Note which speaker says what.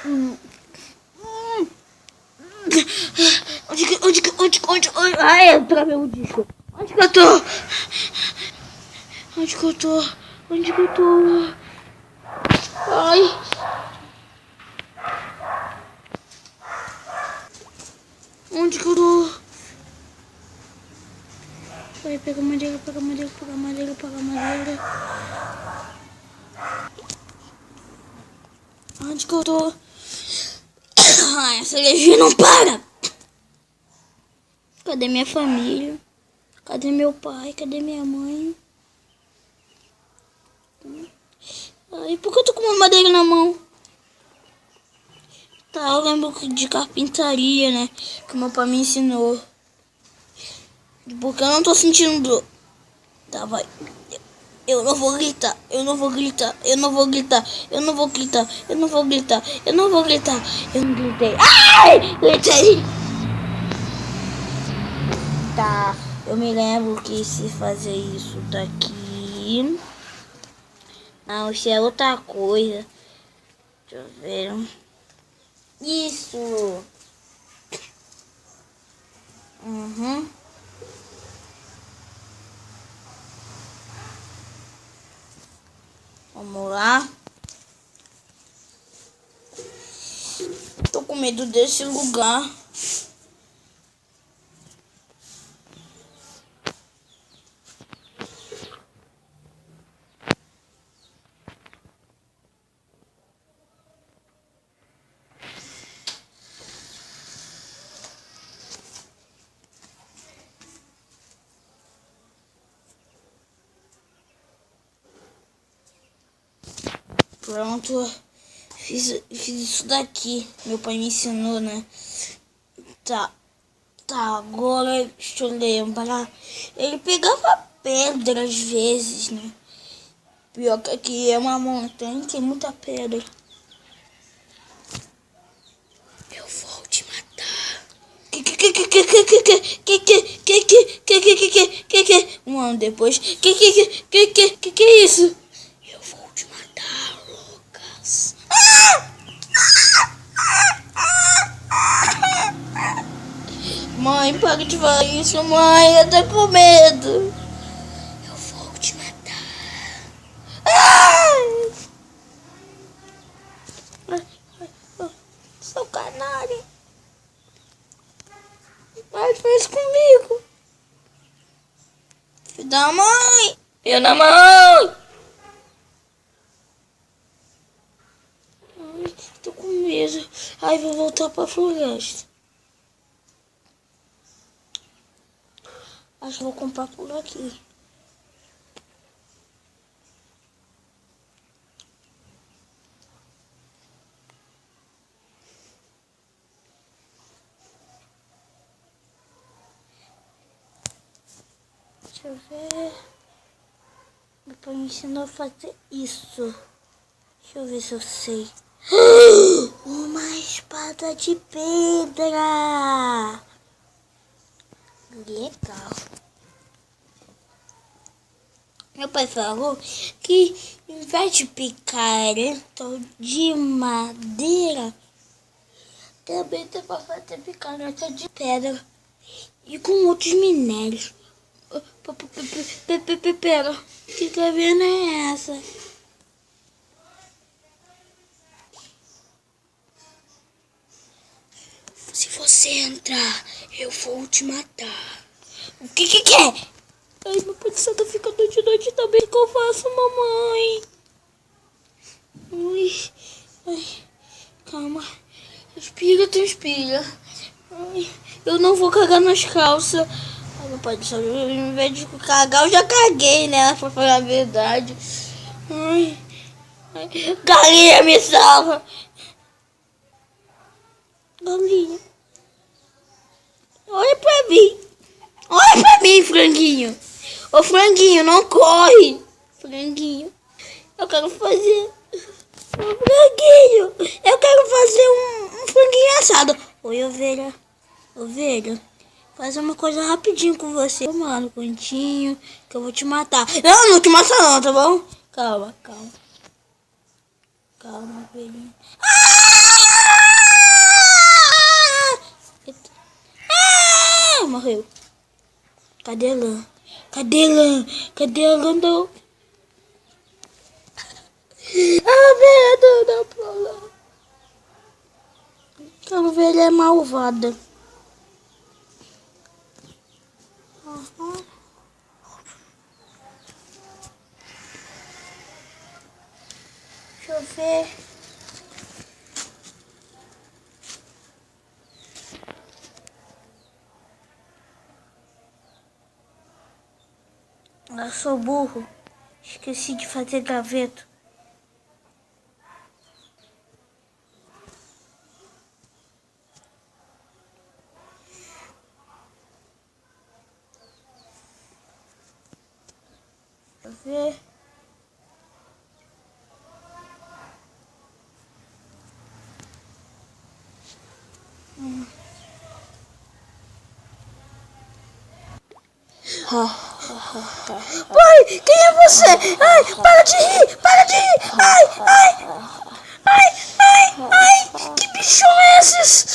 Speaker 1: Hum. Onde? Ai, eu travei o disco. Onde que eu tô? Onde que eu tô? Ai. Onde que eu tô? Vai, pega madeira. Onde que eu tô? Ai, essa energia não para! Cadê minha família? Cadê meu pai? Cadê minha mãe? Ai, por que eu tô com uma madeira na mão? Tá, eu lembro de carpintaria, né? Que meu pai me ensinou. Porque eu não tô sentindo dor. Tá, vai. Eu não vou gritar. Eu não gritei. Ai! Gritei! Tá, eu me lembro que se fazer isso daqui... Não, isso é outra coisa. Deixa eu ver. Isso! Uhum. Vamos lá. Tô com medo desse lugar. Pronto. Fiz isso daqui. Meu pai me ensinou, né? Tá, agora deixa eu lembrar. Ele pegava pedra às vezes, né? Pior que aqui é uma montanha, tem muita pedra. Eu vou te matar. Um ano depois. Que é isso? Eu vou te matar, Lucas. Mãe, para de falar isso, mãe. Eu tô com medo. Eu vou te matar. Ai! Seu canalha. Vai, faz comigo. Filho da mãe. Filho da mãe. Ai, tô com medo. Ai, vou voltar pra floresta. Acho que vou comprar por aqui. Deixa eu ver. Meu pai me ensinou a fazer isso. Deixa eu ver se eu sei. Uma espada de pedra. Legal. Meu pai falou que em vez de picareta de madeira, também tem pra fazer picareta de pedra e com outros minérios. Pera, que caverna é essa? Se você entrar, eu vou te matar. O que é? Ai, meu pai do céu, tá ficando de noite também. O que eu faço, mamãe? Ai, calma. Respira. Ai, eu não vou cagar nas calças. Ai, meu pai do céu, em vez de cagar, eu já caguei, né? Pra falar a verdade. Ai, galinha, me salva. Galinha. Olha pra mim, franguinho. Ô, franguinho, não corre. Franguinho. Eu quero fazer... Franguinho. Eu quero fazer um franguinho assado. Oi, ovelha. Ovelha. Faz uma coisa rapidinho com você. Vamos lá no cantinho, que eu vou te matar. Não te matar não, tá bom? Calma, ovelhinha. morreu. Cadê a lã? Cadê a lã? Cadê a lã do... A velha da Paula. Aquela velha é malvada. Uhum. Deixa eu ver. Eu sou burro. Esqueci de fazer graveto. Deixa eu ver. Pai, quem é você? Ai, para de rir, para de rir. Ai, ai, ai, ai, ai, que bichão é esses?